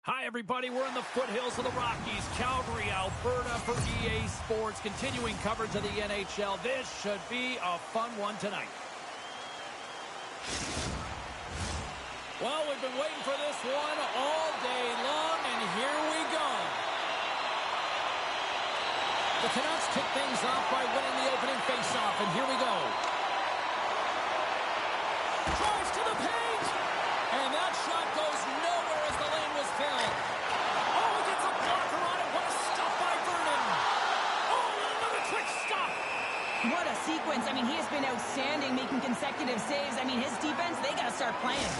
Hi, everybody. We're in the foothills of the Rockies, Calgary, Alberta for EA Sports. Continuing coverage of the NHL. This should be a fun one tonight. Well, we've been waiting for this one all day long, and here we go. The Canucks kick things off by winning the opening faceoff, and here we go. Drives to the paint, and that shot goes nowhere as the lane was filled. Oh, he gets a blocker on it. What a stop by Vernon. Oh, another quick stop. What a sequence. I mean, he has been outstanding, making consecutive saves. I mean, his defense, they got to start playing.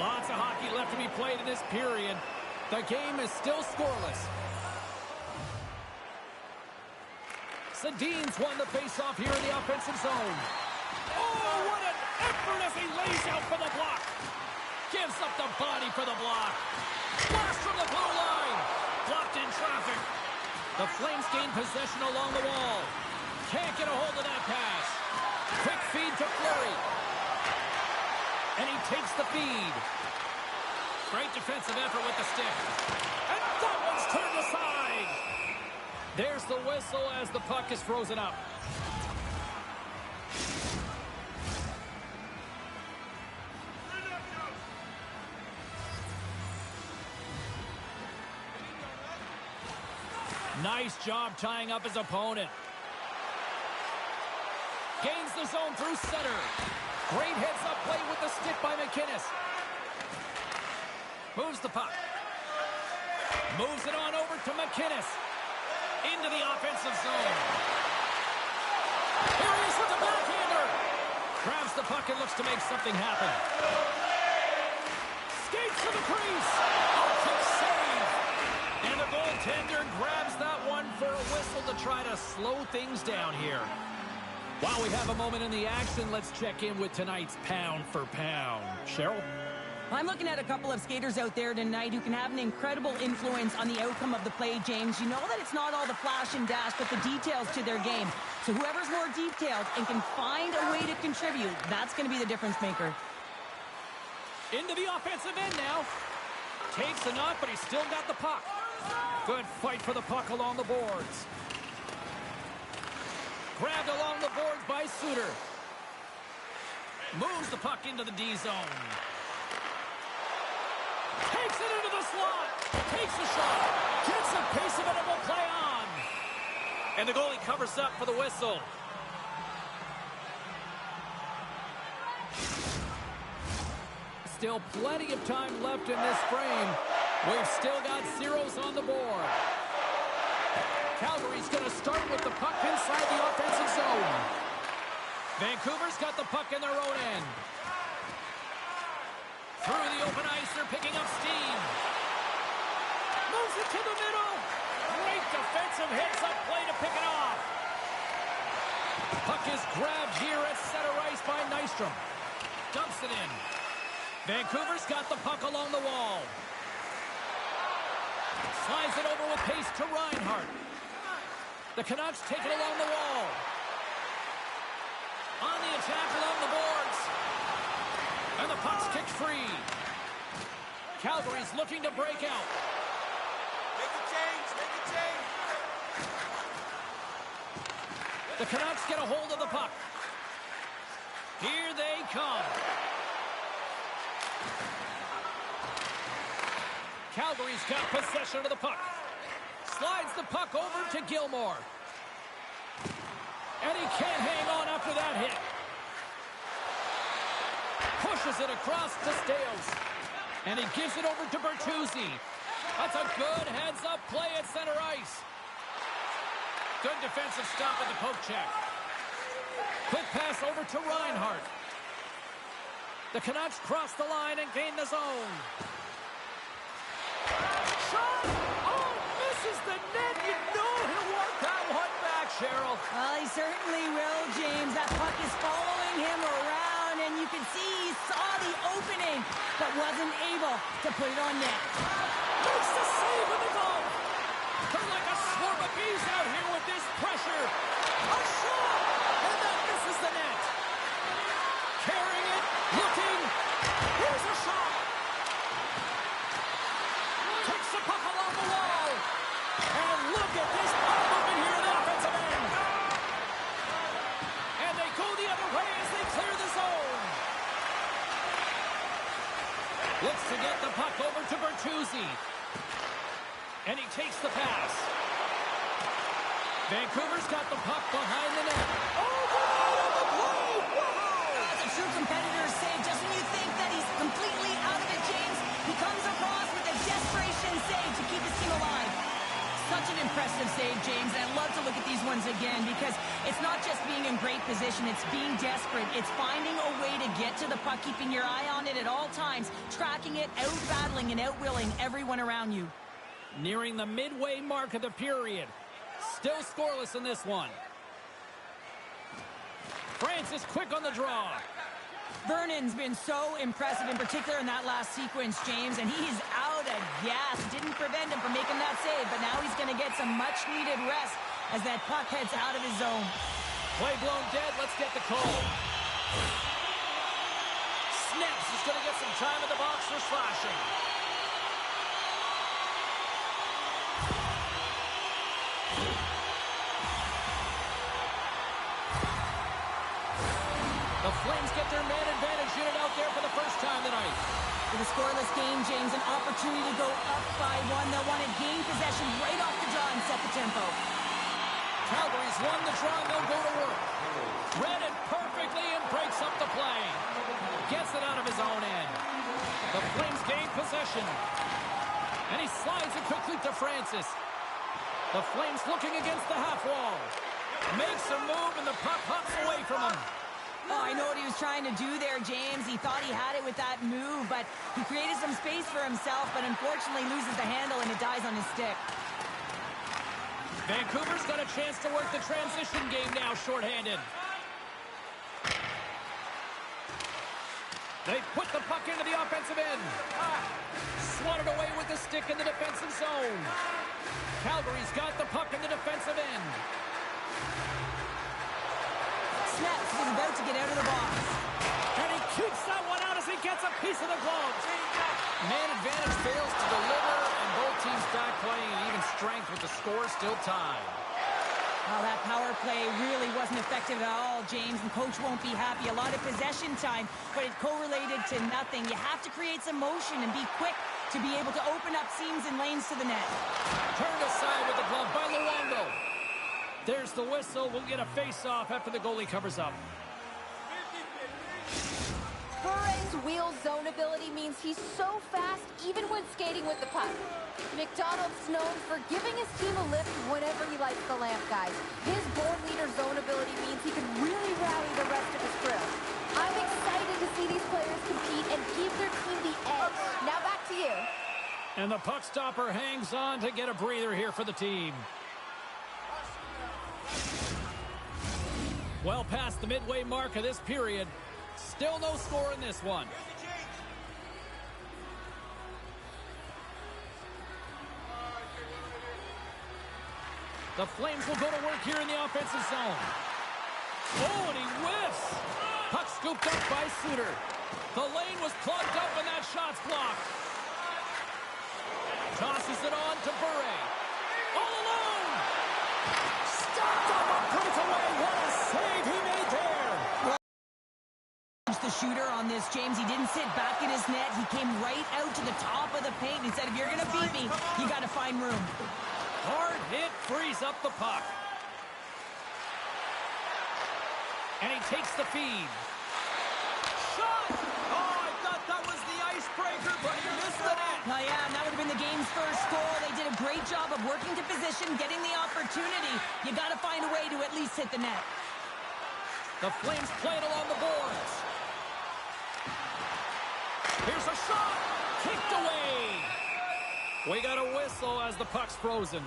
Lots of hockey left to be played in this period. The game is still scoreless. Sedin's won the faceoff here in the offensive zone. Oh, what an effort as he lays out for the block. Gives up the body for the block. Blast from the blue line. Blocked in traffic. The Flames gain possession along the wall. Can't get a hold of that pass. Quick feed to Fleury. And he takes the feed. Great defensive effort with the stick. And that one's turned aside. There's the whistle as the puck is frozen up. Nice job tying up his opponent. Gains the zone through center. Great heads-up play with the stick by McInnes. Moves the puck. Moves it on over to McInnes. Into the offensive zone. Here he is with the backhander. Grabs the puck and looks to make something happen. Skates to the crease. Oh, quick save. And the goaltender grabs that one for a whistle to try to slow things down here. While we have a moment in the action, let's check in with tonight's pound for pound. Cheryl? I'm looking at a couple of skaters out there tonight who can have an incredible influence on the outcome of the play, James. You know that it's not all the flash and dash, but the details to their game. So whoever's more detailed and can find a way to contribute, that's going to be the difference maker. Into the offensive end now. Takes a knock, but he's still got the puck. Good fight for the puck along the boards. Grabbed along the boards by Suter. Moves the puck into the D zone. Takes it into the slot. Takes the shot. Gets the pace of it and will play on. And the goalie covers up for the whistle. Still plenty of time left in this frame. We've still got zeros on the board. Calgary's going to start with the puck inside the offensive zone. Vancouver's got the puck in their own end. Through the open ice, they're picking up steam. Moves it to the middle. Great defensive heads-up play to pick it off. Puck is grabbed here at center ice by Nystrom. Dumps it in. Vancouver's got the puck along the wall. Slides it over with pace to Reinhart. The Canucks take it along the wall. On the attack along the boards. And the puck's kicked free. Calgary's looking to break out. Make a change, make a change. The Canucks get a hold of the puck. Here they come. Calgary's got possession of the puck. Slides the puck over to Gilmore. And he can't hang on after that hit. Pushes it across to Stales. And he gives it over to Bertuzzi. That's a good heads-up play at center ice. Good defensive stop at the poke check. Quick pass over to Reinhart. The Canucks cross the line and gain the zone. Shot! Oh, misses the net. You know he'll want that one back, Cheryl. Well, he certainly will, James. That puck is following him around, and you can see he saw the opening, but wasn't able to put it on net. Makes the save with the goal. They're like a swarm of bees out here with this pressure. A shot! And that misses the net. Carrying it, looking. Here's a shot. Looks to get the puck over to Bertuzzi. And he takes the pass. Vancouver's got the puck behind the net. Oh, the play! Wow! As a true competitor say, just when you think that he's completely out of it, James, he comes across with a desperation save to keep his team alive. Such an impressive save, James, and I'd love to look at these ones again because it's not just being in great position, it's being desperate. It's finding a way to get to the puck, keeping your eye on it at all times, tracking it, out-battling and out-willing everyone around you. Nearing the midway mark of the period. Still scoreless in this one. France is quick on the draw. Vernon's been so impressive, in particular in that last sequence, James, and he's out of gas. Didn't prevent him from making that save, but now he's going to get some much-needed rest as that puck heads out of his zone. Play blown dead. Let's get the call. Snaps is going to get some time in the box for slashing. The Flames get their man advantage unit out there for the first time tonight. With a scoreless game, James, an opportunity to go up by one. They'll want to gain possession right off the draw and set the tempo. Calgary's won the draw and they'll go to work. Read it perfectly and breaks up the play. Gets it out of his own end. The Flames gain possession. And he slides it quickly to Francis. The Flames looking against the half wall. Makes a move and the puck hops away from him. Oh, I know what he was trying to do there, James. He thought he had it with that move, but he created some space for himself, but unfortunately loses the handle and it dies on his stick. Vancouver's got a chance to work the transition game now, shorthanded. They put the puck into the offensive end. Swatted away with the stick in the defensive zone. Calgary's got the puck in the defensive end. Snaps is about to get out of the box. And he keeps that one out as he gets a piece of the glove. Man advantage fails to deliver, and both teams back playing at even strength with the score still tied. Well, that power play really wasn't effective at all, James, and coach won't be happy. A lot of possession time, but it correlated to nothing. You have to create some motion and be quick to be able to open up seams and lanes to the net. Turned aside with the glove by Luongo. There's the whistle. We'll get a face-off after the goalie covers up. Bure's wheel zone ability means he's so fast even when skating with the puck. McDonald's known for giving his team a lift whenever he lights the lamp, guys. His born leader zone ability means he can really rally the rest of his crew. I'm excited to see these players compete and give their team the edge. Now back to you. And the puck stopper hangs on to get a breather here for the team. Well past the midway mark of this period. Still no score in this one. The Flames will go to work here in the offensive zone. Oh, and he whiffs. Puck scooped up by Suter. The lane was plugged up and that shot's blocked. Tosses it on to Bure. All alone. Stopped up a breakaway. What a save he made there. The shooter on this, James, he didn't sit back in his net. He came right out to the top of the paint and said, if you're going to beat me, you got to find room. Hard hit frees up the puck. And he takes the feed. Shot! Oh, I thought that was the icebreaker, but he missed the net. Oh, yeah, and that would have been the game's first goal. They did a great job of working to position, getting the opportunity. You got to find a way to at least hit the net. The Flames play it along the boards. Here's a shot! Kicked away! We got a whistle as the puck's frozen.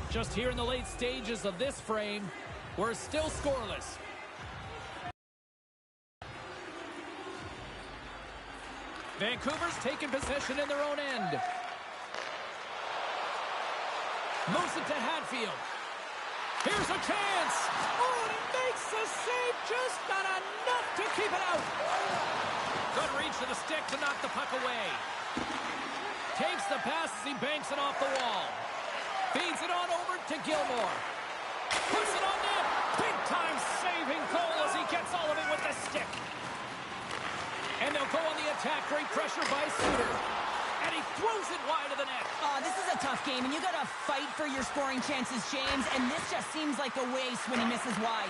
Just here in the late stages of this frame, we're still scoreless. Vancouver's taking possession in their own end. Moves it to Hatfield. Here's a chance! Oh, and he makes the save, just not enough to keep it out. Good reach to the stick to knock the puck away. Takes the pass as he banks it off the wall. Feeds it on over to Gilmore. Puts it on net. Big time saving goal as he gets all of it with the They'll go on the attack. Great pressure by Suter. And he throws it wide of the net. This is a tough game, and you got to fight for your scoring chances, James, and this just seems like a waste when he misses wide.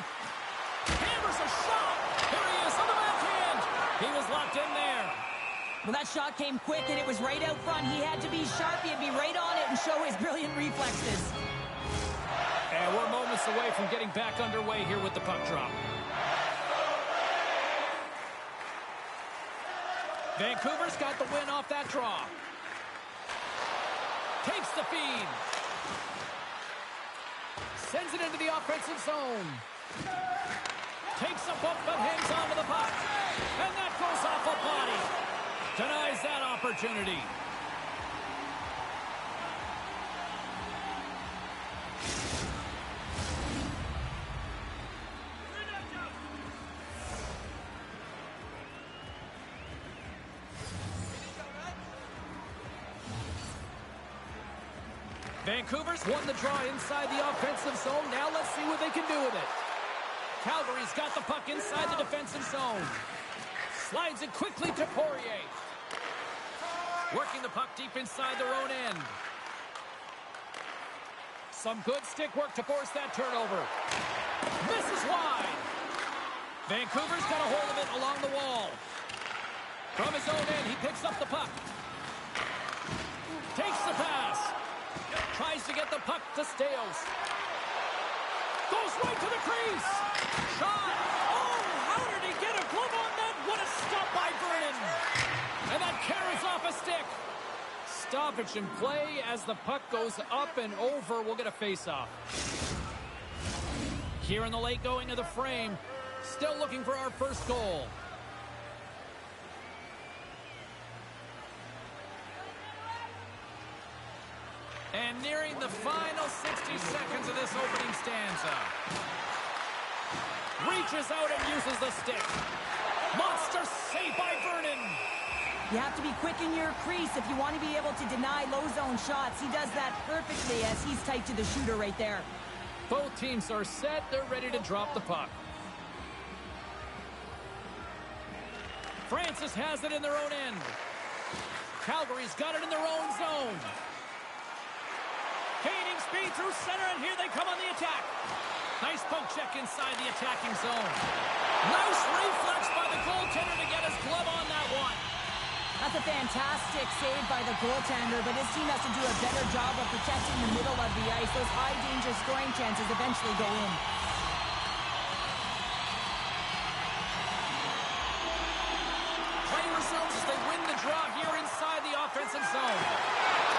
Hammers a shot. Here he is on the backhand. He was locked in there. Well, that shot came quick, and it was right out front. He had to be sharp. He had to be right on it and show his brilliant reflexes. And we're moments away from getting back underway here with the puck drop. Vancouver's got the win off that draw. Takes the feed. Sends it into the offensive zone. Takes a bump but hangs on to the puck. And that goes off a body. Denies that opportunity. Vancouver's won the draw inside the offensive zone. Now let's see what they can do with it. Calgary's got the puck inside the defensive zone. Slides it quickly to Poirier. Working the puck deep inside their own end. Some good stick work to force that turnover. Misses wide. Vancouver's got a hold of it along the wall. From his own end, he picks up the puck. Takes the pass. Tries to get the puck to Stales. Goes right to the crease. Shot. Oh, how did he get a glove on that? What a stop by Vernon. And that carries off a stick. Stoppage in play as the puck goes up and over. We'll get a face-off. Here in the late going of the frame. Still looking for our first goal. And nearing the final 60 seconds of this opening stanza. Reaches out and uses the stick. Monster save by Vernon. You have to be quick in your crease if you want to be able to deny low zone shots. He does that perfectly as he's tight to the shooter right there. Both teams are set. They're ready to drop the puck. Francis has it in their own end. Calgary's got it in their own zone. Gaining speed through center, and here they come on the attack. Nice poke check inside the attacking zone. Nice reflex by the goaltender to get his glove on that one. That's a fantastic save by the goaltender, but his team has to do a better job of protecting the middle of the ice. Those high-danger scoring chances eventually go in. Play resumes as they win the draw here inside the offensive zone.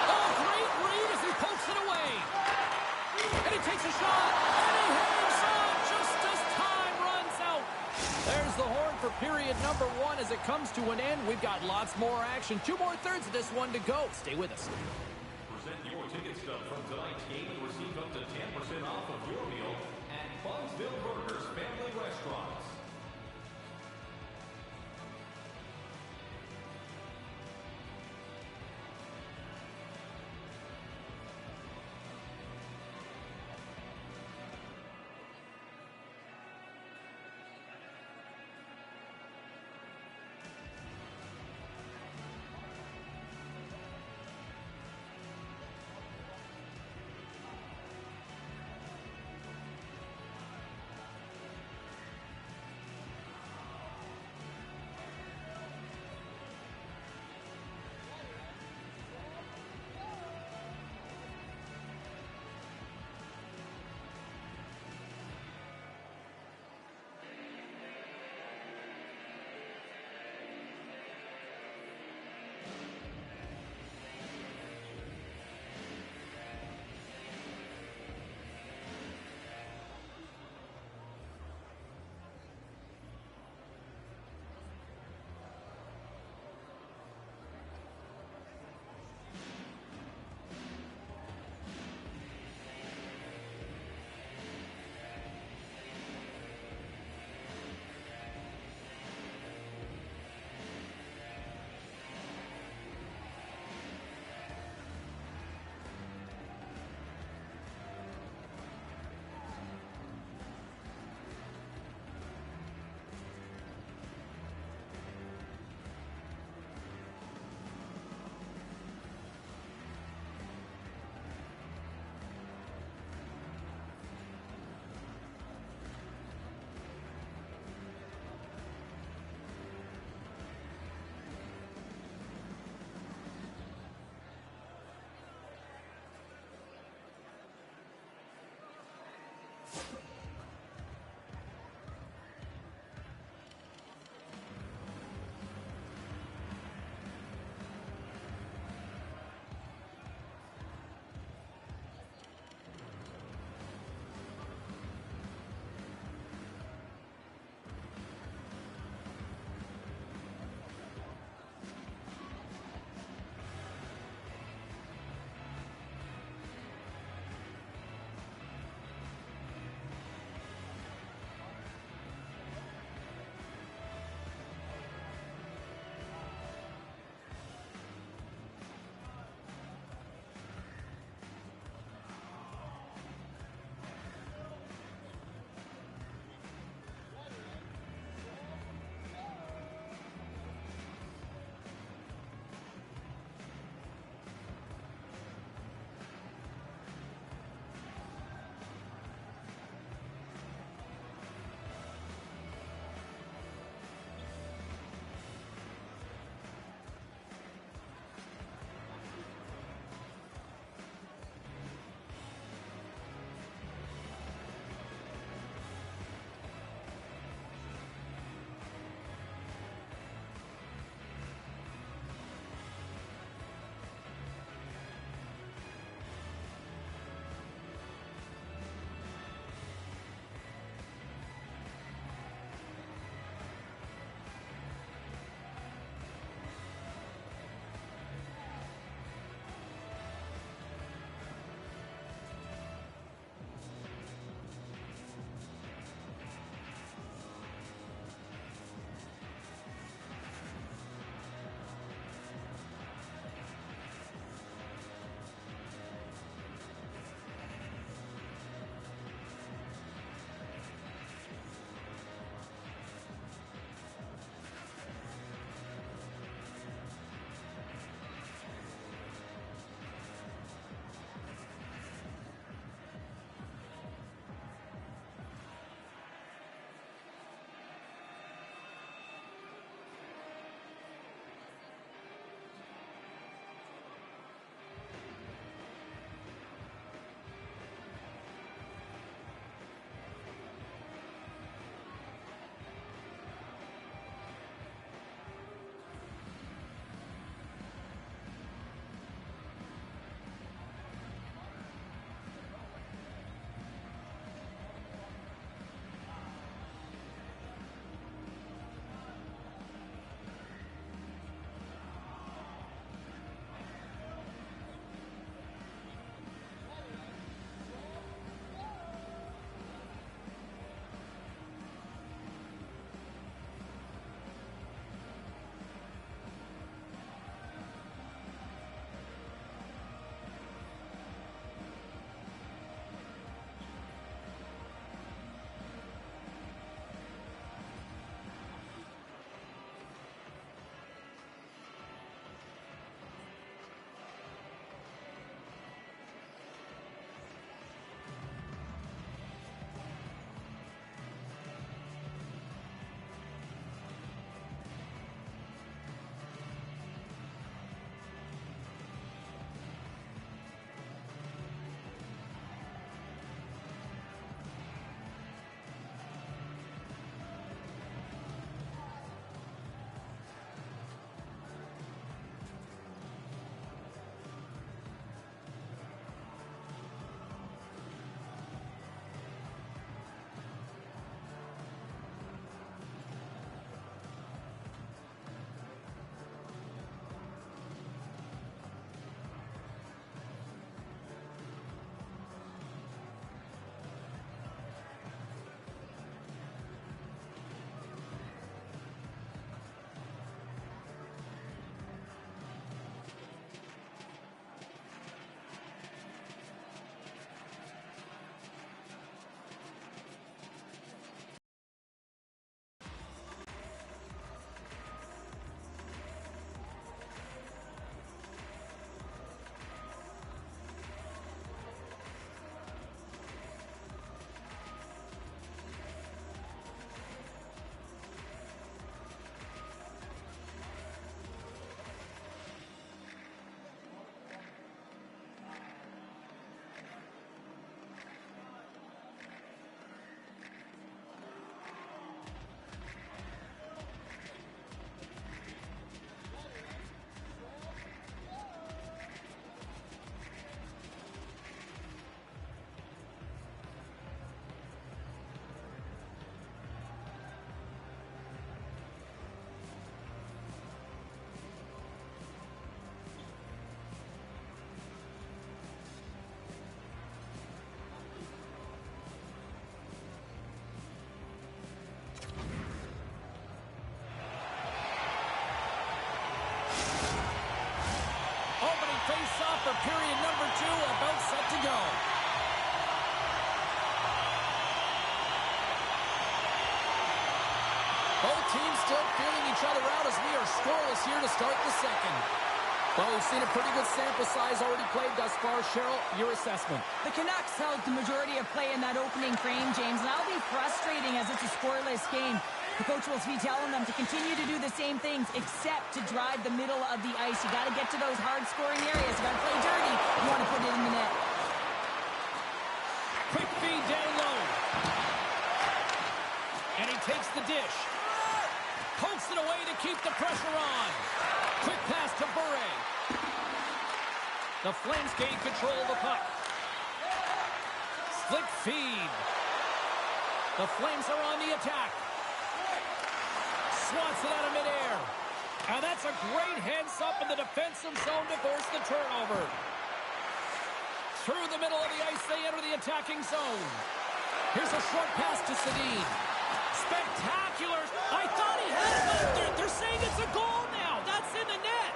Oh, great read as he pokes it away. And he takes a shot. And he hangs on just as time runs out. There's the horn for period number 1 as it comes to an end. We've got lots more action. 2 more thirds of this one to go. Stay with us. Present your ticket stub from tonight's game and receive up to 10% off of your meal at Bunsville Burgers Family Restaurants. Both teams still feeling each other out as we are scoreless here to start the second. Well, we've seen a pretty good sample size already played thus far. Cheryl, your assessment. The Canucks held the majority of play in that opening frame, James, and that'll be frustrating as it's a scoreless game. The coach will be telling them to continue to do the same things except to drive the middle of the ice. You got to get to those hard-scoring areas. You got to play dirty. You want to put it in the net. Quick feed down low. And he takes the dish. Pokes it away to keep the pressure on. Quick pass to Bure. The Flames gain control of the puck. Slick feed. The Flames are on the attack. Swats it out of midair. And that's a great heads-up in the defensive zone to force the turnover. Through the middle of the ice, they enter the attacking zone. Here's a short pass to Sedin. Spectacular. I thought he had it, but they're saying it's a goal now. That's in the net.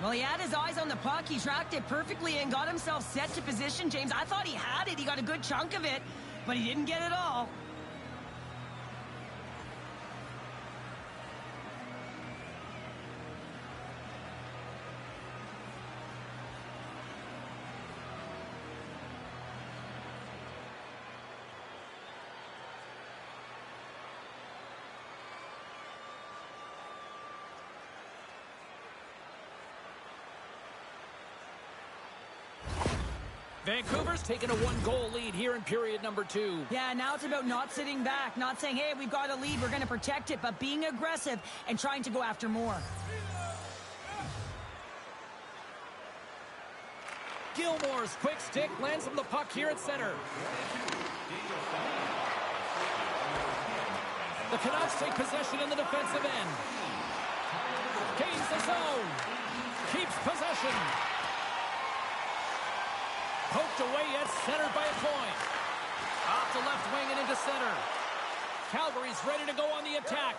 Well, he had his eyes on the puck. He tracked it perfectly and got himself set to position, James. I thought he had it. He got a good chunk of it, but he didn't get it all. Vancouver's taken a one-goal lead here in period number 2. Yeah, now it's about not sitting back, not saying, hey, we've got a lead, we're going to protect it, but being aggressive and trying to go after more. Gilmore's quick stick lands him the puck here at center. The Canucks take possession in the defensive end. Gains the zone. Keeps possession. Poked away yet centered by a point. Off the left wing and into center. Calgary's ready to go on the attack.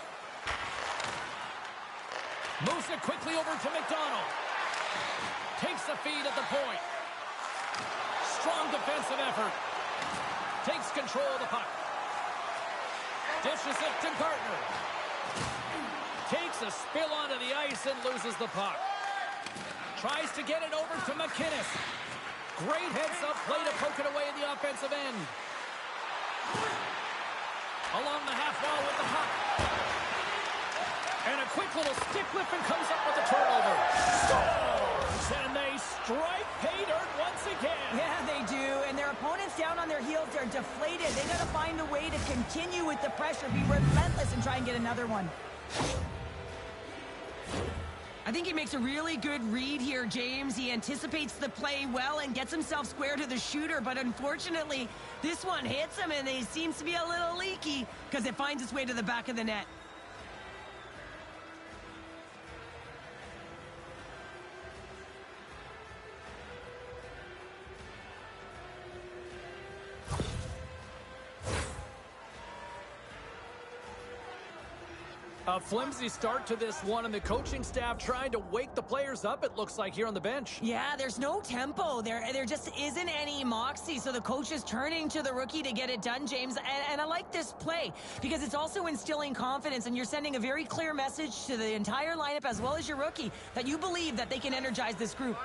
Moves it quickly over to McDonald. Takes the feed at the point. Strong defensive effort. Takes control of the puck. Dishes it to Gardner. Takes a spill onto the ice and loses the puck. Tries to get it over to McInnes. Great heads-up play to poke it away in the offensive end. Along the half wall with the puck. And a quick little stick lift and comes up with the turnover. Scores! And they strike pay dirt once again. Yeah, they do. And their opponents down on their heels, they're deflated. They got to find a way to continue with the pressure, be relentless, and try and get another one. I think he makes a really good read here, James. He anticipates the play well and gets himself square to the shooter, but unfortunately, this one hits him and he seems to be a little leaky because it finds its way to the back of the net. A flimsy start to this one, and the coaching staff trying to wake the players up, it looks like, here on the bench. Yeah, there's no tempo. There just isn't any moxie, so the coach is turning to the rookie to get it done, James. And I like this play because it's also instilling confidence, and you're sending a very clear message to the entire lineup as well as your rookie that you believe that they can energize this group.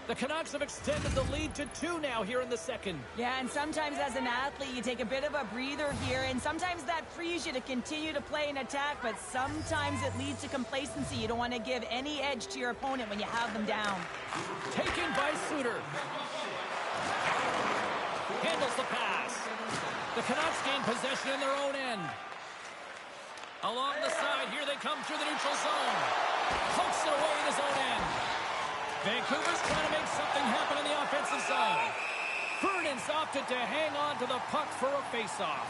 The Canucks have extended the lead to 2 now here in the second. Yeah, and sometimes as an athlete, you take a bit of a breather here, and sometimes that frees you to continue to play and attack, but sometimes it leads to complacency. You don't want to give any edge to your opponent when you have them down. Taken by Suter. Handles the pass. The Canucks gain possession in their own end. Along the side, here they come through the neutral zone. Pokes it away in his own end. Vancouver's trying to make something happen in the offensive zone. Vernon's opted to hang on to the puck for a face-off.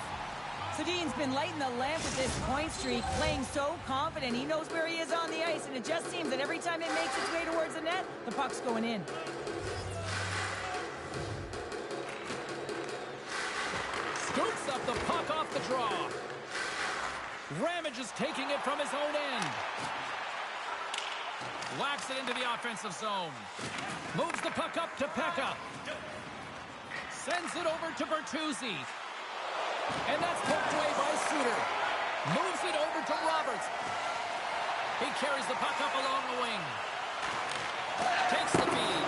Sedin's been lighting the lamp with this point streak, playing so confident. He knows where he is on the ice, and it just seems that every time it makes its way towards the net, the puck's going in. Scoops up the puck off the draw. Ramage is taking it from his own end. Whacks it into the offensive zone. Moves the puck up to Pekka. Sends it over to Bertuzzi. And that's poked away by Suter. Moves it over to Roberts. He carries the puck up along the wing. Takes the feed.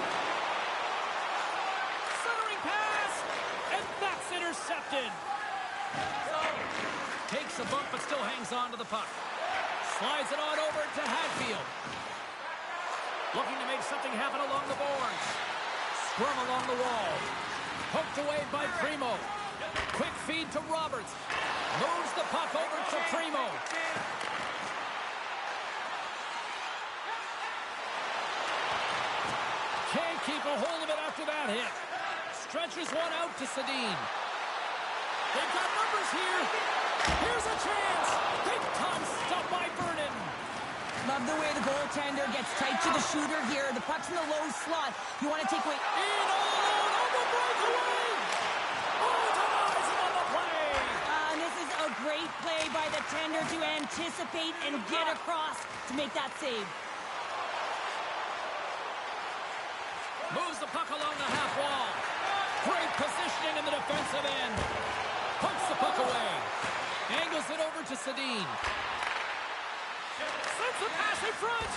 Centering pass. And that's intercepted. Takes a bump but still hangs on to the puck. Slides it on over to Hadfield. Looking to make something happen along the boards. Scrum along the wall. Poked away by Primo. Quick feed to Roberts. Moves the puck over to Primo. Can't keep a hold of it after that hit. Stretches one out to Sedin. They've got numbers here. Here's a chance. Big time stop by Vernon. Love the way the goaltender gets tight to the shooter here. The puck's in the low slot. You want to take away... In all alone on the breakaway. Oh, denies him on the play. And this is a great play by the tender to anticipate and get across to make that save. Moves the puck along the half wall. Great positioning in the defensive end. Pokes the puck away. Angles it over to Sedin. Sends the pass in front.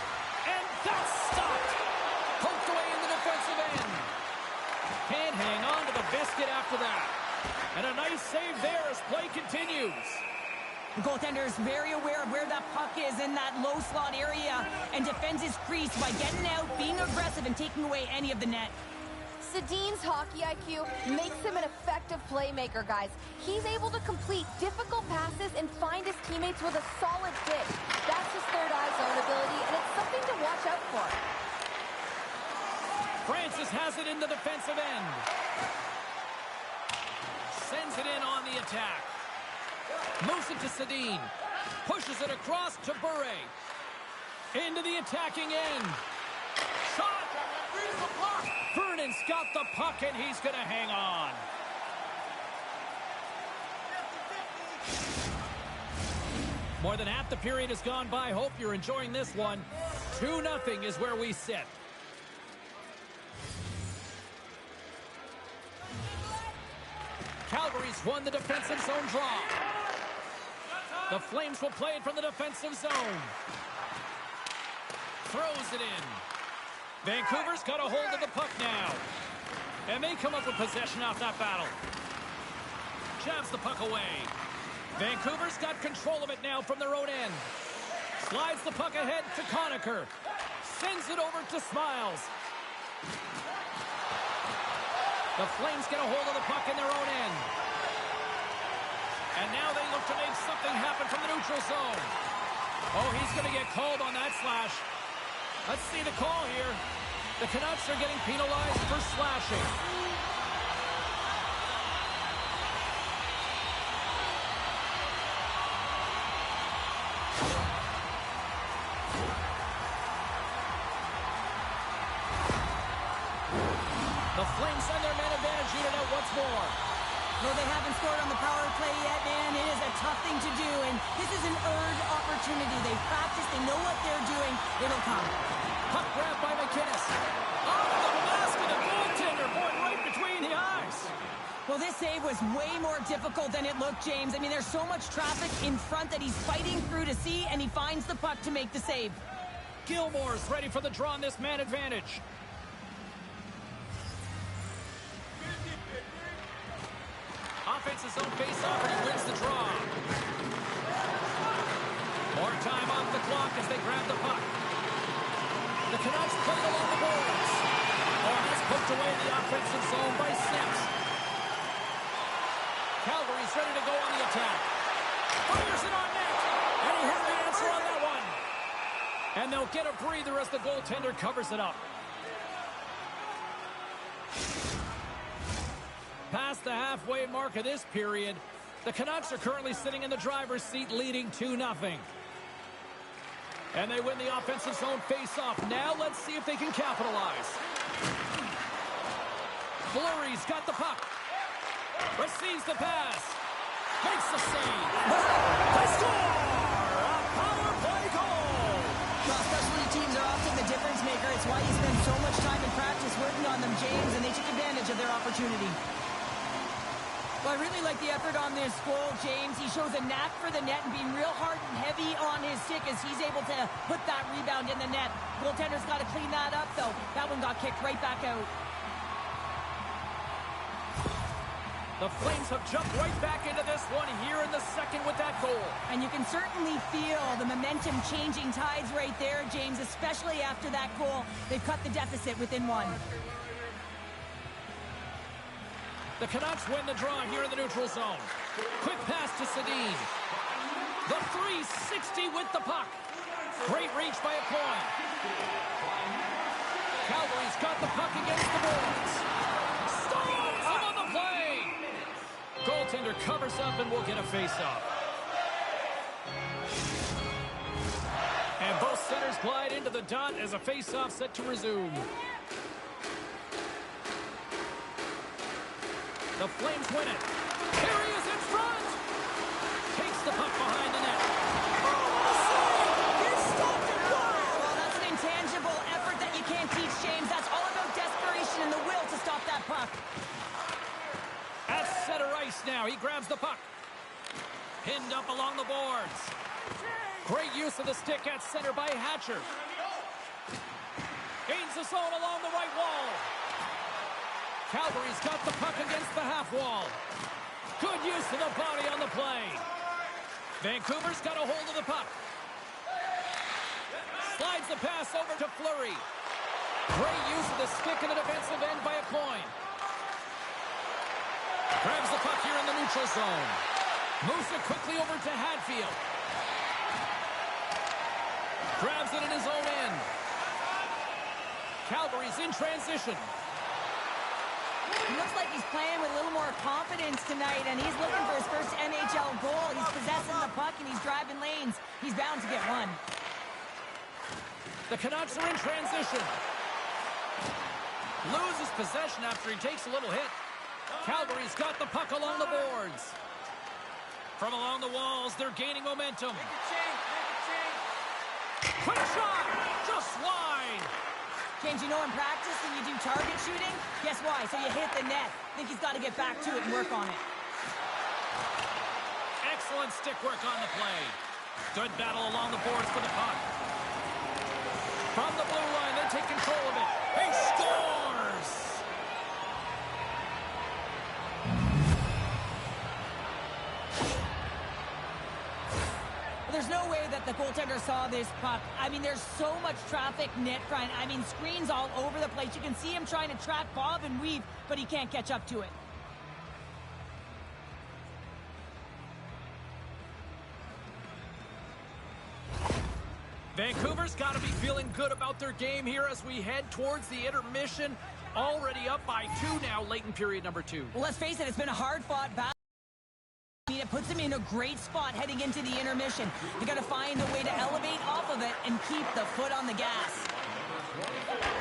And that's stopped. Poked away in the defensive end. Can't hang on to the biscuit after that. And a nice save there as play continues. The goaltender is very aware of where that puck is in that low slot area and defends his crease by getting out, being aggressive, and taking away any of the net. Sedin's hockey IQ makes him an effective playmaker, guys. He's able to complete difficult passes and find his teammates with a solid dish. That's his third eye zone ability, and it's something to watch out for. Francis has it in the defensive end. Sends it in on the attack. Moves it to Sedin. Pushes it across to Bure. Into the attacking end. Shot! Vernon's got the puck, and he's going to hang on. More than half the period has gone by. Hope you're enjoying this one. 2-0 is where we sit. Calgary's won the defensive zone draw. The Flames will play it from the defensive zone. Throws it in. Vancouver's got a hold of the puck now. And they come up with possession off that battle. Jabs the puck away. Vancouver's got control of it now from their own end. Slides the puck ahead to Conacher. Sends it over to Smiles. The Flames get a hold of the puck in their own end. And now they look to make something happen from the neutral zone. Oh, he's going to get called on that slash. Let's see the call here. The Canucks are getting penalized for slashing. The Flames send their man advantage unit out once more. Though they haven't scored on the power play yet, man, it is a tough thing to do, and this is an earned opportunity. They've practiced, they know what they're doing. It'll come. Puck grabbed by McInnes. Off the mask of the goaltender, going right between the eyes. Well, this save was way more difficult than it looked, James. I mean, there's so much traffic in front that he's fighting through to see, and he finds the puck to make the save. Gilmore's ready for the draw on this man advantage. Offensive zone face-off, and he wins the draw. More time off the clock as they grab the puck. The Canucks play along the boards. Oh, that's poked away in the offensive zone by Sims. Calgary's ready to go on the attack. Fires it on net. And he has the answer on that one. And they'll get a breather as the goaltender covers it up. Past the halfway mark of this period, the Canucks are currently sitting in the driver's seat leading 2-0. And they win the offensive zone face-off. Now let's see if they can capitalize. Fleury's got the puck. Receives the pass. Makes the save. They score! A power play goal! Well, specialty teams are often the difference opportunity. Well, I really like the effort on this goal, James. He shows a knack for the net and being real hard and heavy on his stick as he's able to put that rebound in the net. Goaltender's got to clean that up, though. That one got kicked right back out. The Flames have jumped right back into this one here in the second with that goal. And you can certainly feel the momentum changing tides right there, James, especially after that goal. They've cut the deficit within one. The Canucks win the draw here in the neutral zone. Quick pass to Sedin. The 360 with the puck. Great reach by a point. Calgary's got the puck against the boards. Stones him on the play. Goaltender covers up and will get a face-off. And both centers glide into the dot as a face-off set to resume. The Flames win it. Here he is in front. Takes the puck behind the net. Oh, what a save! He stopped it. Well, that's an intangible effort that you can't teach, James. That's all about desperation and the will to stop that puck. At center ice now. He grabs the puck. Pinned up along the boards. Great use of the stick at center by Hatcher. Gains the zone along the right wall. Calgary's got the puck against the half wall. Good use of the body on the play. Vancouver's got a hold of the puck. Slides the pass over to Fleury. Great use of the stick in the defensive end by a coin. Grabs the puck here in the neutral zone. Moves it quickly over to Hadfield. Grabs it in his own end. Calgary's in transition. He looks like he's playing with a little more confidence tonight, and he's looking for his first NHL goal. He's possessing the puck, and he's driving lanes. He's bound to get one. The Canucks are in transition. Loses possession after he takes a little hit. Calgary's got the puck along the boards. From along the walls, they're gaining momentum. Quick shot! Just wide! James, you know in practice when you do target shooting, guess why? So you hit the net. I think he's got to get back to it and work on it. Excellent stick work on the play. Good battle along the boards for the puck. From the blue line, they take control of it. He scores! There's no way that the goaltender saw this puck. I mean, there's so much traffic net front. I mean, screens all over the place. You can see him trying to track, bob, and weave, but he can't catch up to it. Vancouver's got to be feeling good about their game here as we head towards the intermission. Already up by 2 now, late in period number 2. Well, let's face it, it's been a hard-fought battle. I mean, it puts him in a great spot heading into the intermission. You got to find a way to elevate off of it and keep the foot on the gas.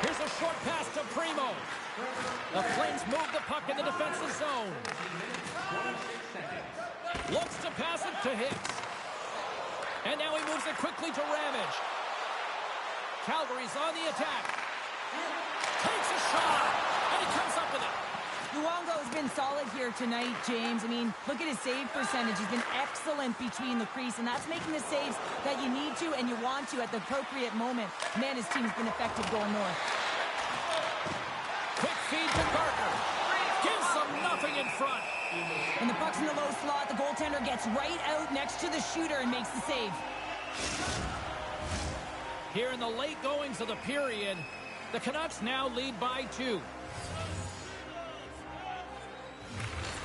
Here's a short pass to Primo. The Flames move the puck in the defensive zone. Looks to pass it to Hicks. And now he moves it quickly to Ramage. Calgary's on the attack. Takes a shot, and he comes up with it. Luongo's been solid here tonight, James. I mean, look at his save percentage. He's been excellent between the crease, and that's making the saves that you need to and you want to at the appropriate moment. Man, his team's been effective going north. Quick feed to Gardner. Gives them nothing in front. When the puck's in the low slot, the goaltender gets right out next to the shooter and makes the save. Here in the late goings of the period, the Canucks now lead by 2.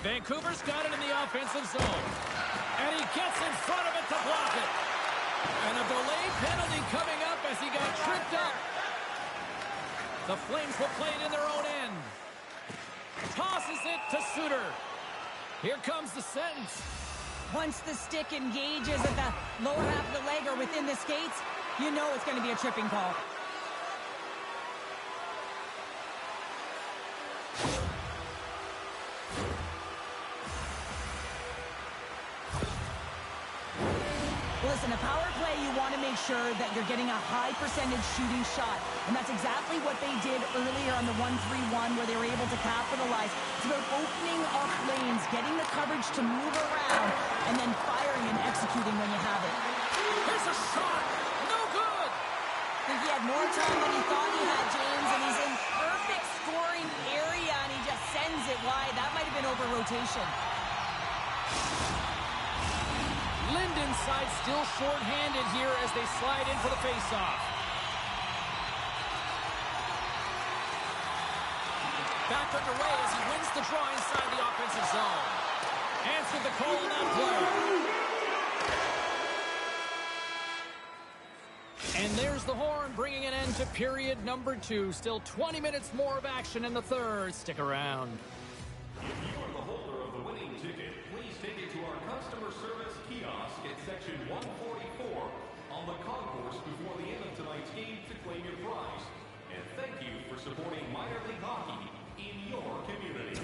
Vancouver's got it in the offensive zone. And he gets in front of it to block it. And a delayed penalty coming up as he got tripped up. The Flames will play it in their own end. Tosses it to Suter. Here comes the sentence. Once the stick engages at the lower half of the leg or within the skates, you know it's going to be a tripping call. Well, listen, a power play, you want to make sure that you're getting a high percentage shooting shot. And that's exactly what they did earlier on the 1-3-1 where they were able to capitalize. It's about opening up lanes, getting the coverage to move around, and then firing and executing when you have it. Here's a shot. No good. I think he had more time than he thought he had, James, and he's in perfect scoring area, and he just sends it wide. That might have been over rotation. Linden's side still short-handed here as they slide in for the face-off. Back underway as he wins the draw inside the offensive zone. Answered the call on that play. And there's the horn, bringing an end to period number 2. Still 20 minutes more of action in the third. Stick around. If you are the holder of the winning ticket, please take it to our customer service kiosk at section 144 on the concourse before the end of tonight's game to claim your prize. And thank you for supporting minor league hockey in your community.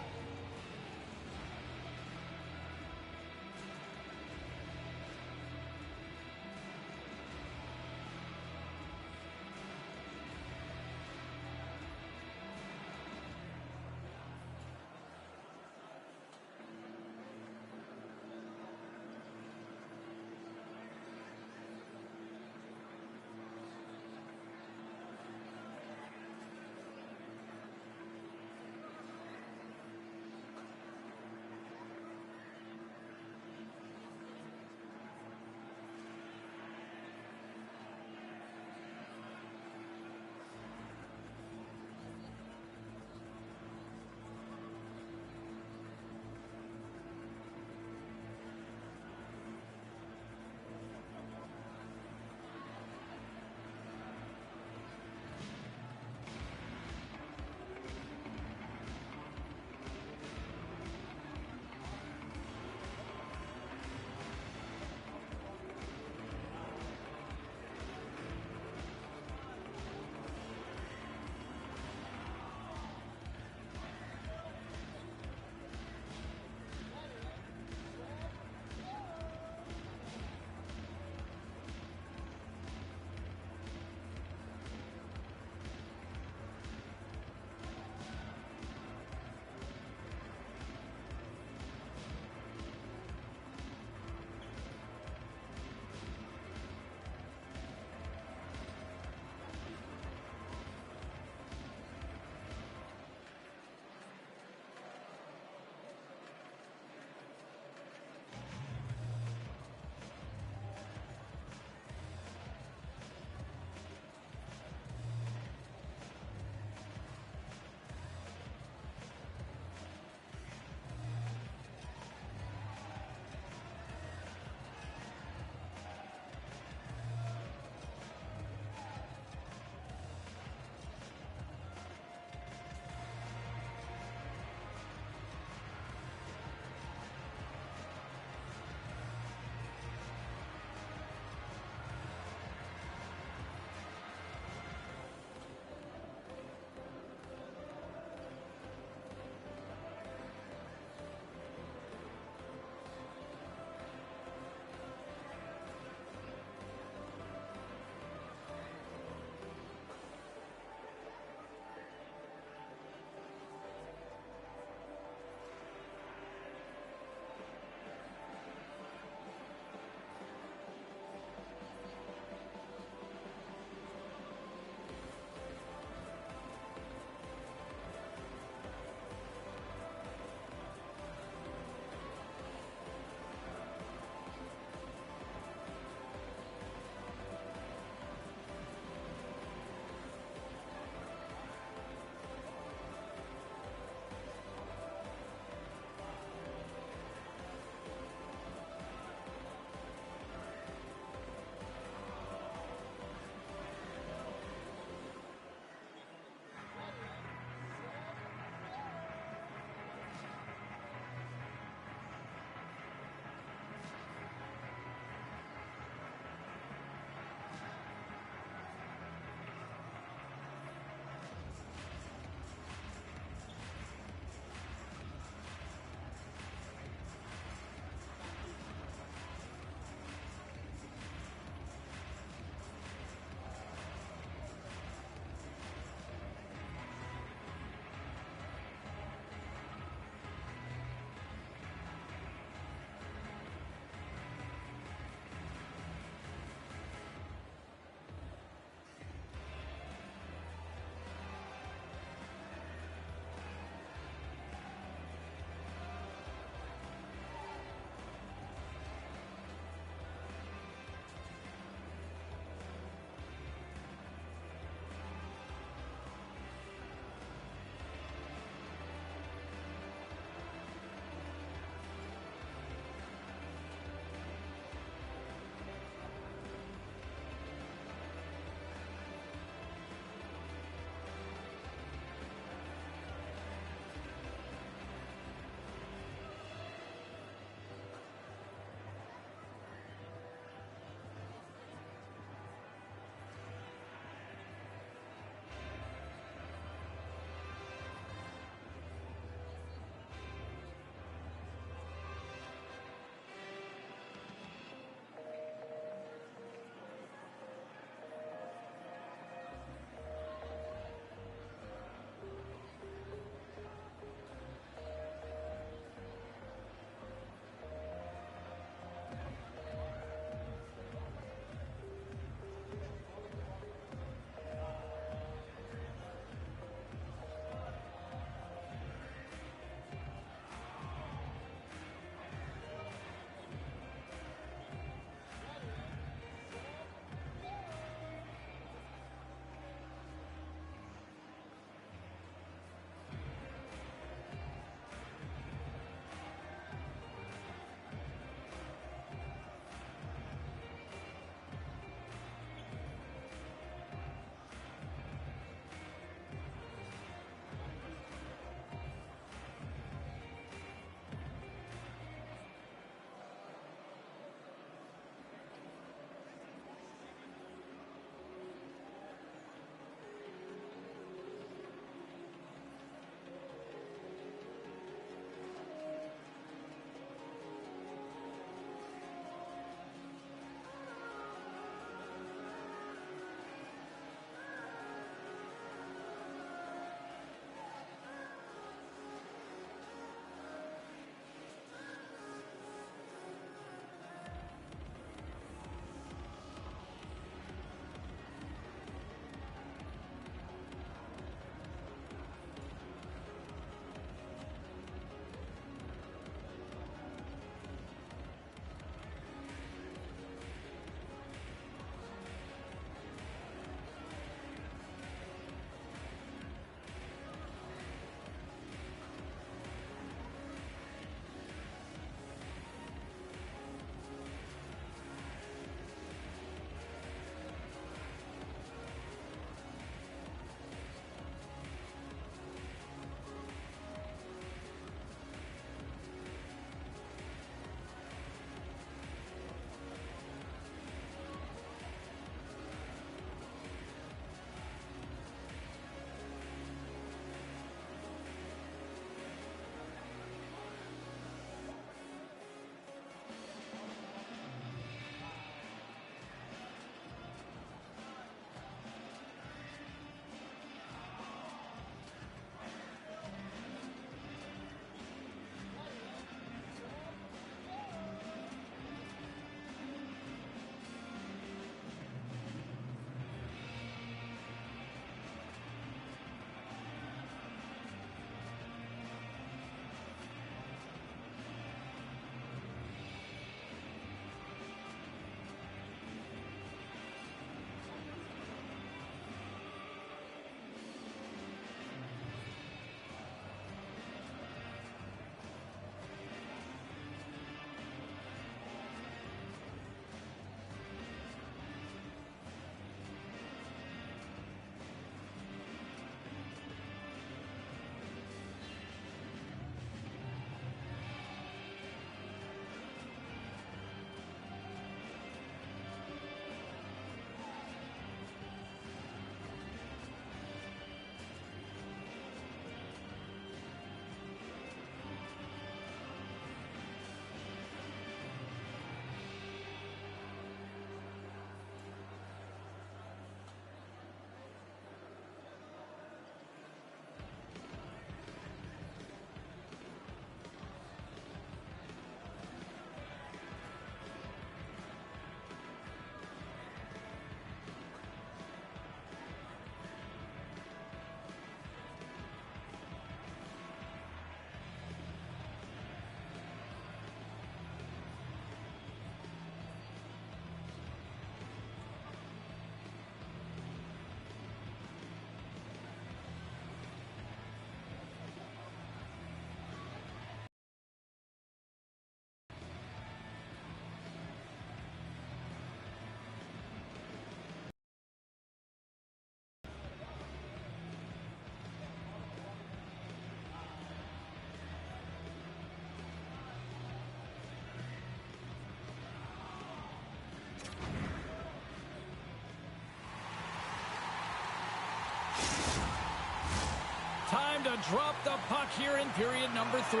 to drop the puck here in period number 3.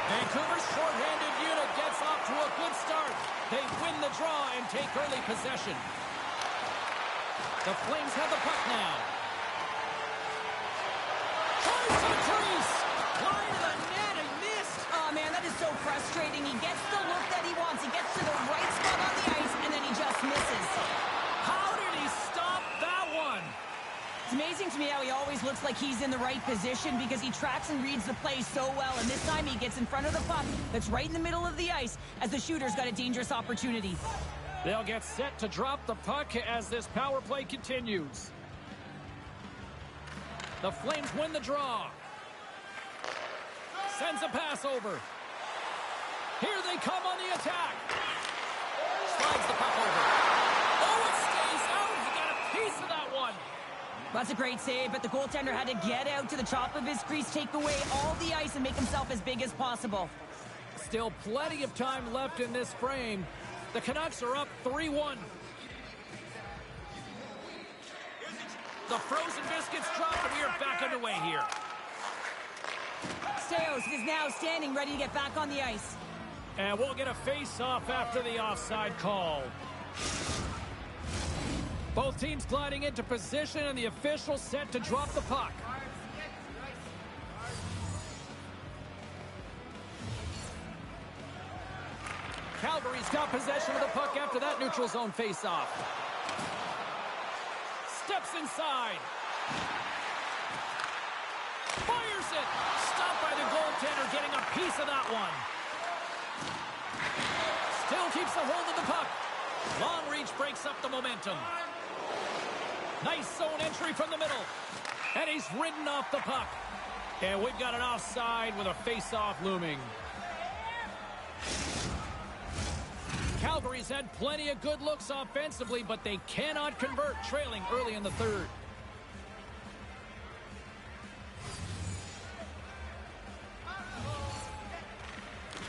Vancouver's shorthanded unit gets off to a good start. They win the draw and take early possession. The Flames have the puck now. Tries to the crease. Line of the net and missed. Oh, man, that is so frustrating. He gets the look that he wants. He gets to the right spot on the ice, and then he just misses. How did he stop that one? It's amazing to me how he always looks like he's in the right position because he tracks and reads the play so well, and this time he gets in front of the puck that's right in the middle of the ice as the shooter's got a dangerous opportunity. They'll get set to drop the puck as this power play continues. The Flames win the draw. Sends a pass over. Here they come on the attack. Slides the puck over. Oh, it stays out. He got a piece of that one. That's a great save, but the goaltender had to get out to the top of his crease, take away all the ice, and make himself as big as possible. Still plenty of time left in this frame. The Canucks are up 3-1. The frozen biscuits drop, and we are back underway here. Steos is now standing ready to get back on the ice. And we'll get a face-off after the offside call. Both teams gliding into position, and the official set to drop the puck. Calgary's got possession of the puck after that neutral zone face-off. Steps inside. Fires it. Stopped by the goaltender, getting a piece of that one. Still keeps a hold of the puck. Long reach breaks up the momentum. Nice zone entry from the middle. And he's ridden off the puck. And we've got an offside with a face-off looming. Calgary's had plenty of good looks offensively, but they cannot convert, trailing early in the third.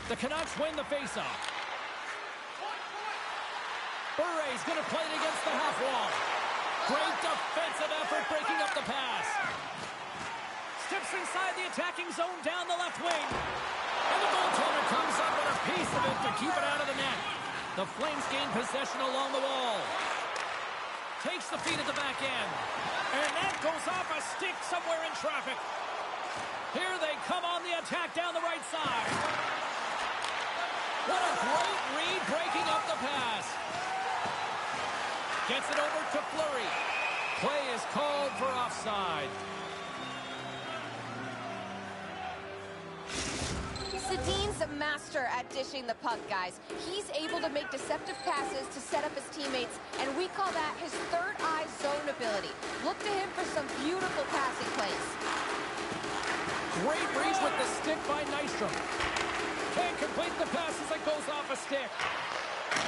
The Canucks win the faceoff. Bure's going to play it against the half wall. Great defensive effort breaking up the pass. Steps inside the attacking zone down the left wing. And the goaltender comes up with a piece of it to keep it out of the net. The Flames gain possession along the wall. Takes the feed at the back end. And that goes off a stick somewhere in traffic. Here they come on the attack down the right side. What a great read breaking up the pass. Gets it over to Fleury. Play is called for offside. Sedin's a master at dishing the puck, guys. He's able to make deceptive passes to set up his teammates, and we call that his third eye zone ability. Look to him for some beautiful passing plays. Great reach with the stick by Nystrom. Can't complete the pass as it goes off a stick.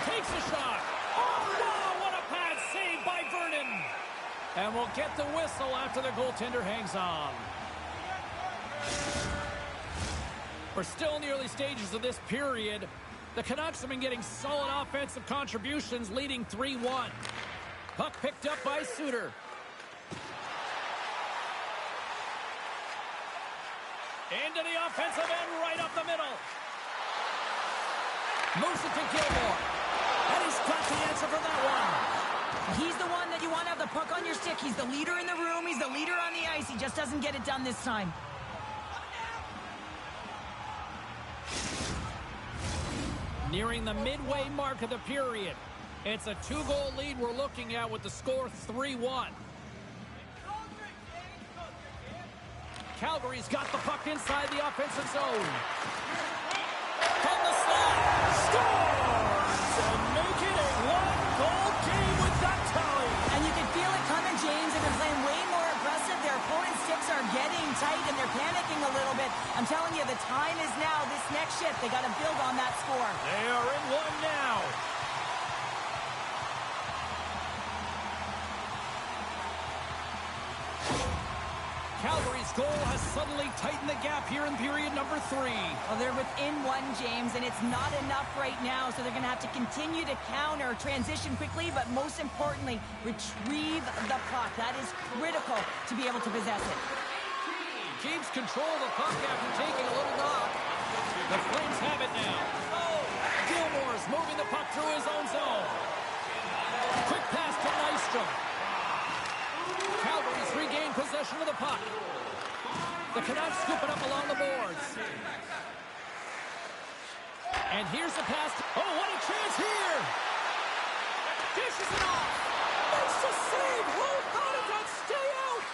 Takes a shot. Oh, wow, what a pass saved by Vernon. And we'll get the whistle after the goaltender hangs on. We're still in the early stages of this period. The Canucks have been getting solid offensive contributions, leading 3-1. Puck picked up by Suter. Into the offensive end, right up the middle. Moves it to Gilmore. And he's got the answer for that one. He's the one that you want to have the puck on your stick. He's the leader in the room. He's the leader on the ice. He just doesn't get it done this time. Nearing the midway mark of the period. It's a 2-goal lead we're looking at with the score 3-1. Calgary's got the puck inside the offensive zone. From the slot. Scores! And make it a 1-goal game with that tally. And you can feel it coming, James. They've been playing way more aggressive. Their opponent's sticks are getting tight, and they're panicking a little bit. I'm telling you, the time is now. This next shift, they got to build on that score. They are in one now. Calgary's goal has suddenly tightened the gap here in period number 3. Well, they're within one, James, and it's not enough right now, so they're going to have to continue to counter, transition quickly, but most importantly, retrieve the puck. That is critical to be able to possess it. Keeps control of the puck after taking a little knock. The Flames have it now. Gilmore's moving the puck through his own zone. Quick pass to Nystrom. Calgary's regained possession of the puck. The Canucks scoop it up along the boards. And here's the pass. Oh, what a chance here! Dishes it off. Makes the save. How did that stay out?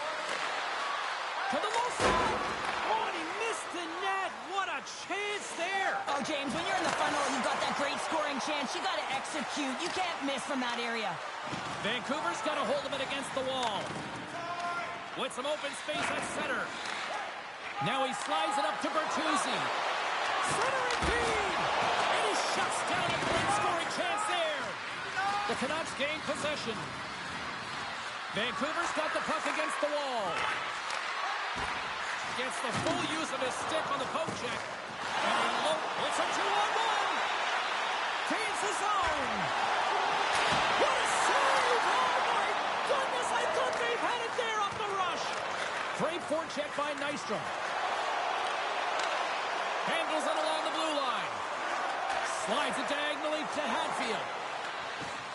To the low side. Oh, and he missed the net. What a chance there. Oh, James, when you're in the funnel and you've got that great scoring chance, you got to execute. You can't miss from that area. Vancouver's got a hold of it against the wall. With some open space at center. Now he slides it up to Bertuzzi. Center indeed! And he shuts down a great scoring chance there. The Canucks gain possession. Vancouver's got the puck against the wall. Gets the full use of his stick on the poke check. And it's a 2-on-1. Gains his own. What a save! Oh my goodness, I thought they had it there off the rush. Great forecheck by Nystrom. Handles it along the blue line. Slides it diagonally to Hatfield.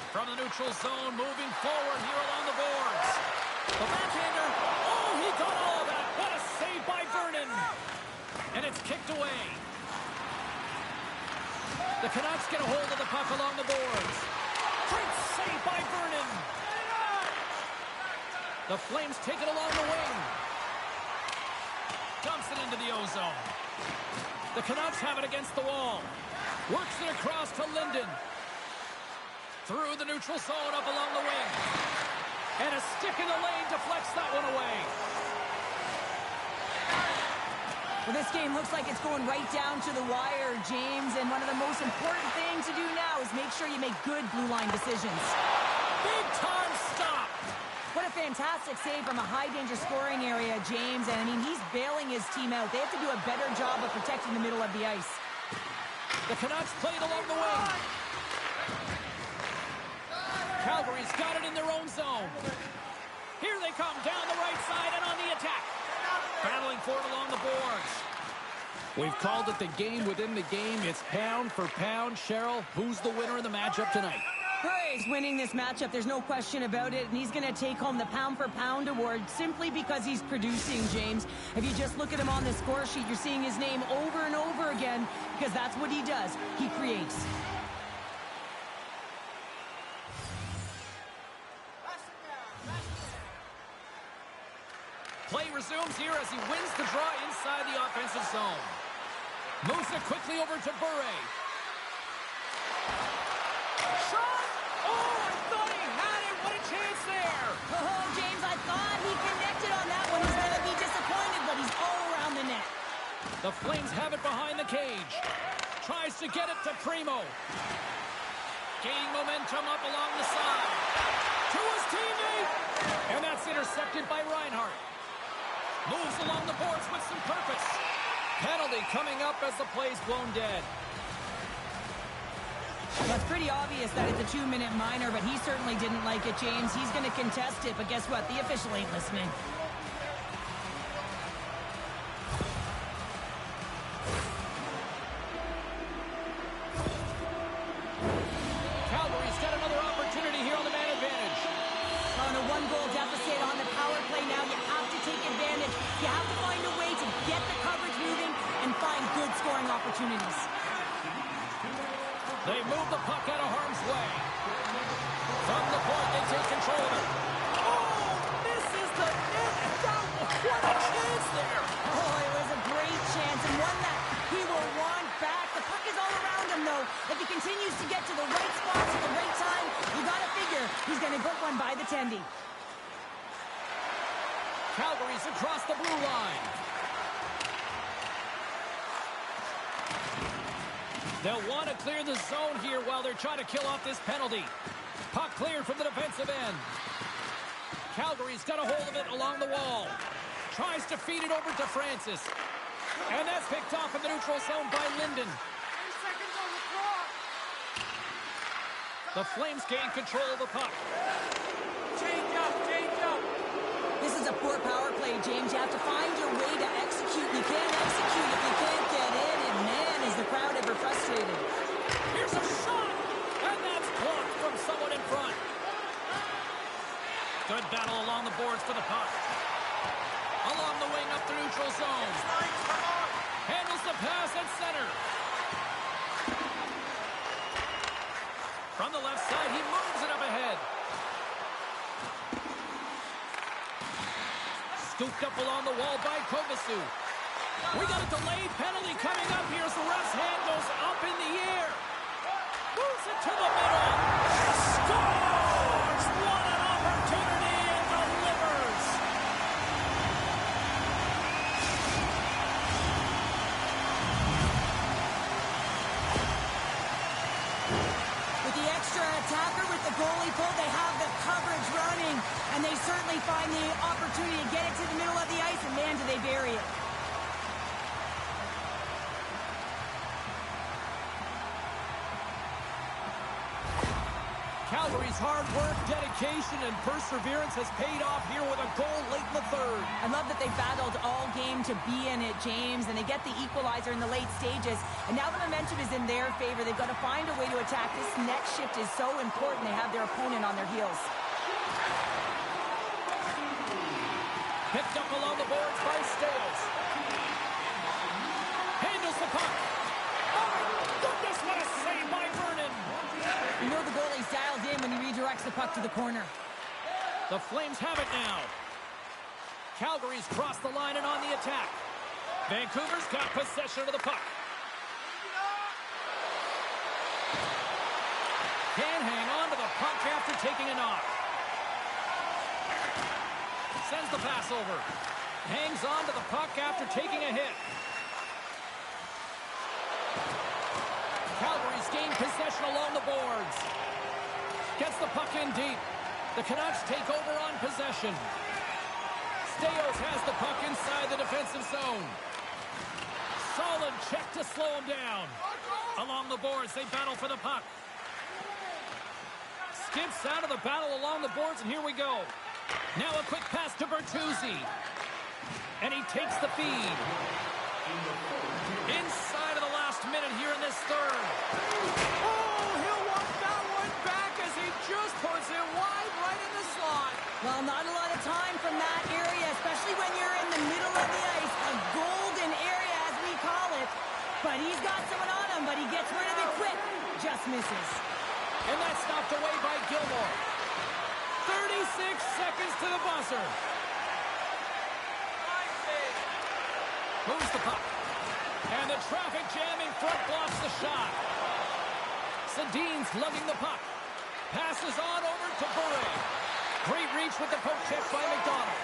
From the neutral zone, moving forward here along the boards. The backhander. Oh, he got all of that. What a save by Vernon. And it's kicked away. The Canucks get a hold of the puck along the boards. Great save by Vernon. The Flames take it along the wing. Dumps it into the O-zone. The Canucks have it against the wall. Works it across to Linden. Through the neutral zone, up along the wing. And a stick in the lane deflects that one away. Well, this game looks like it's going right down to the wire, James. And one of the most important things to do now is make sure you make good blue line decisions. Big time stop. What a fantastic save from a high-danger scoring area, James. And, I mean, he's bailing his team out. They have to do a better job of protecting the middle of the ice. The Canucks play it along the wing. Calgary's got it in their own zone. Here they come down the right side and on the attack. Battling for it along the boards. We've called it the game within the game. It's pound for pound. Cheryl, who's the winner in the matchup tonight? He's winning this matchup. There's no question about it. And he's going to take home the pound-for-pound award simply because he's producing, James. If you just look at him on the score sheet, you're seeing his name over and over again because that's what he does. He creates. Play resumes here as he wins the draw inside the offensive zone. Moves it quickly over to Bure. Shot! Oh, I thought he had it. What a chance there. Oh, James, I thought he connected on that one. He's going to be disappointed, but he's all around the net. The Flames have it behind the cage. Tries to get it to Primo. Gaining momentum up along the side. To his teammate. And that's intercepted by Reinhart. Moves along the boards with some purpose. Penalty coming up as the play's blown dead. Well, it's pretty obvious that it's a 2-minute minor, but he certainly didn't like it, James. He's going to contest it, but guess what? The official ain't listening. Calgary's got another opportunity here on the man advantage. On a 1-goal deficit on the power play now, you have to take advantage. You have to find a way to get the coverage moving and find good scoring opportunities. They move the puck out of harm's way. From the point, they take control of it. Oh, misses the net. What a chance there. Oh, it was a great chance and one that he will want back. The puck is all around him, though. If he continues to get to the right spots at the right time, you got to figure he's going to get one by the tendy. Calgary's across the blue line. They'll want to clear the zone here while they're trying to kill off this penalty. Puck cleared from the defensive end. Calgary's got a hold of it along the wall. tries to feed it over to Francis. And that's picked off in the neutral zone by Linden. 8 seconds on the clock. The Flames gain control of the puck. Change up, change up. This is a poor power play, James. You have to find your way to execute. You can't execute if you can't get in. And man, is the crowd ever frustrated. Here's a shot. And that's blocked from someone in front. Good battle along the boards for the puck. Along the wing up the neutral zone. Handles the pass at center. From the left side, he moves it up ahead. Scooped up along the wall by Kovasu. We got a delayed penalty coming up here as the ref's hand goes up in the air. Moves it to the middle. Scores! What an opportunity and delivers! With the extra attacker with the goalie pull, they have the coverage running, and they certainly find the opportunity to get it to the middle of the ice, and man, do they bury it. Calgary's hard work, dedication, and perseverance has paid off here with a goal late in the third. I love that they battled all game to be in it, James, and they get the equalizer in the late stages. And now the momentum is in their favor. They've got to find a way to attack. This next shift is so important. They have their opponent on their heels. Picked up along the boards by Stales. Handles the puck. Oh, goodness, what a save by Vernon. You know the goalie's dialed in when he redirects the puck to the corner. The Flames have it now. Calgary's crossed the line and on the attack. Vancouver's got possession of the puck. Can hang on to the puck after taking a knock. Sends the pass over. Hangs on to the puck after taking a hit. Calgary's gained possession along the boards. Gets the puck in deep. The Canucks take over on possession. Stales has the puck inside the defensive zone. Solid check to slow him down. Along the boards, they battle for the puck. Skips out of the battle along the boards, and here we go. Now a quick pass to Bertuzzi. And he takes the feed. Inside of the last minute here in this third. Oh, he'll want that one back as he just puts it wide right in the slot. Well, not a lot of time from that area, especially when you're in the middle of the ice. A golden area, as we call it. But he's got someone on him, but he gets rid of it quick. Just misses. And that's stopped away by Gilmore. 36 seconds to the buzzer. Moves the puck. And the traffic jam in front blocks the shot. Sedin's lugging the puck. Passes on over to Bure. Great reach with the poke check by McDonald.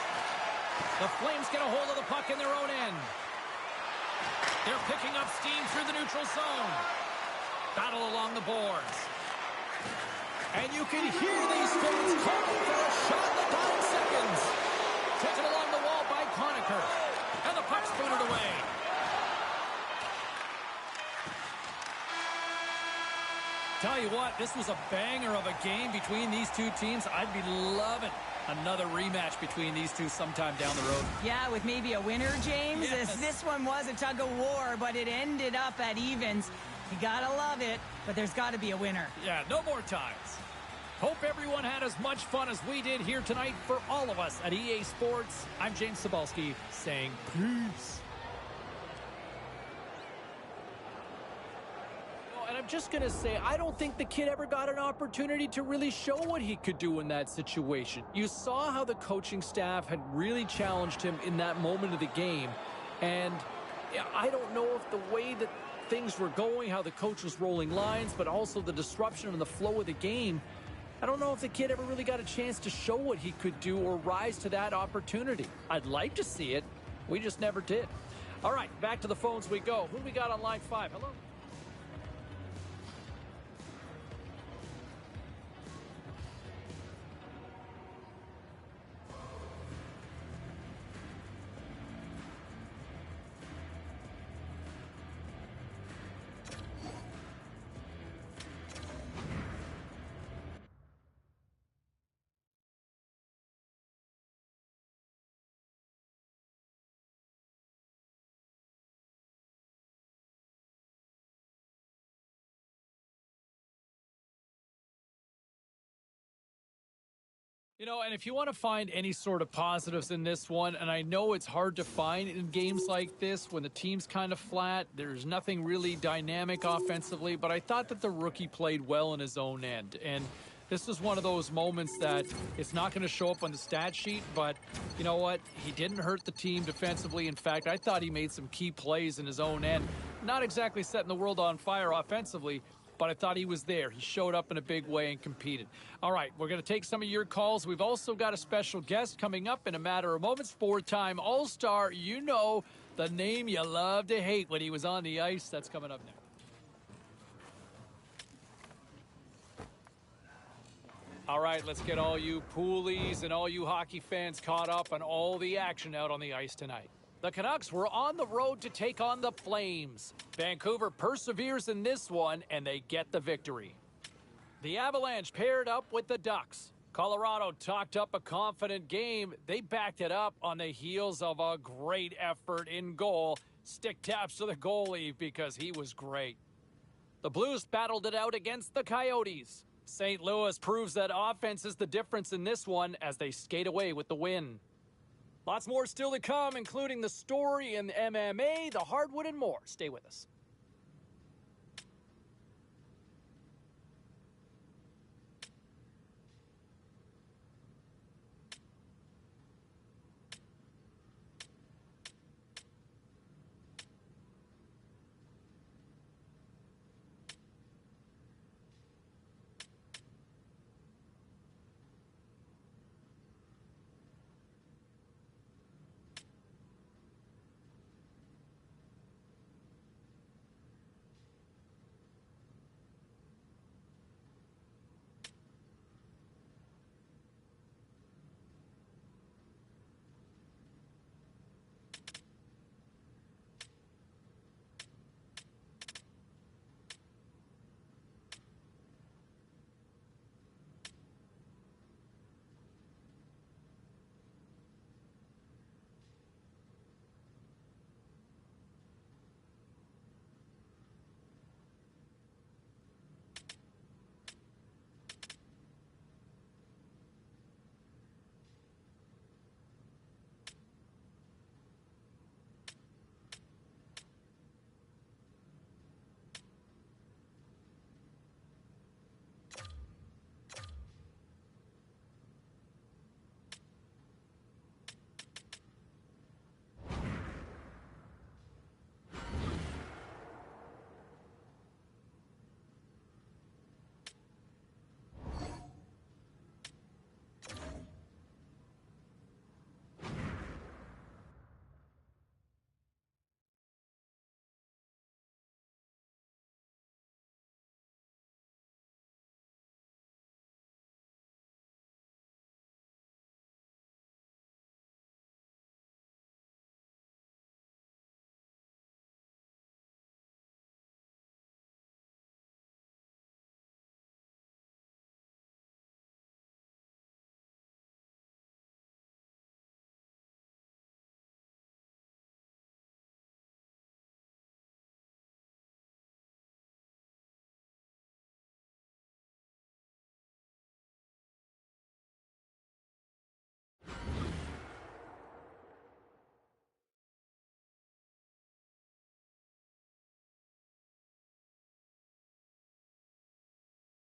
The Flames get a hold of the puck in their own end. They're picking up steam through the neutral zone. Battle along the boards. And you can hear these fans calling for a shot in the dying seconds. Taken along the wall by Conacher. And the puck's booted away. Tell you what, this was a banger of a game between these two teams. I'd be loving another rematch between these two sometime down the road. Yeah, with maybe a winner, James. Yes. This one was a tug of war, but it ended up at evens. You gotta love it, but there's gotta be a winner. Yeah, no more ties. Hope everyone had as much fun as we did here tonight. For all of us at EA Sports, I'm James Cybulski saying peace. And I'm just going to say, I don't think the kid ever got an opportunity to really show what he could do in that situation. You saw how the coaching staff had really challenged him in that moment of the game. And I don't know if the way that things were going, how the coach was rolling lines, but also the disruption in the flow of the game, I don't know if the kid ever really got a chance to show what he could do or rise to that opportunity. I'd like to see it. We just never did. All right, back to the phones we go. Who do we got on line 5? Hello? You know, and if you want to find any sort of positives in this one, and I know it's hard to find in games like this when the team's kind of flat, there's nothing really dynamic offensively, but I thought that the rookie played well in his own end. And this is one of those moments that it's not going to show up on the stat sheet, but you know what? He didn't hurt the team defensively. In fact, I thought he made some key plays in his own end. Not exactly setting the world on fire offensively, but I thought he was there. He showed up in a big way and competed. All right, we're going to take some of your calls. We've also got a special guest coming up in a matter of moments. Four-time All-Star. You know the name you love to hate when he was on the ice. That's coming up next. All right, let's get all you poolies and all you hockey fans caught up on all the action out on the ice tonight. The Canucks were on the road to take on the Flames. Vancouver perseveres in this one, and they get the victory. The Avalanche paired up with the Ducks. Colorado talked up a confident game. They backed it up on the heels of a great effort in goal. Stick taps to the goalie because he was great. The Blues battled it out against the Coyotes. St. Louis proves that offense is the difference in this one as they skate away with the win. Lots more still to come, including the story in MMA, the hardwood, and more. Stay with us.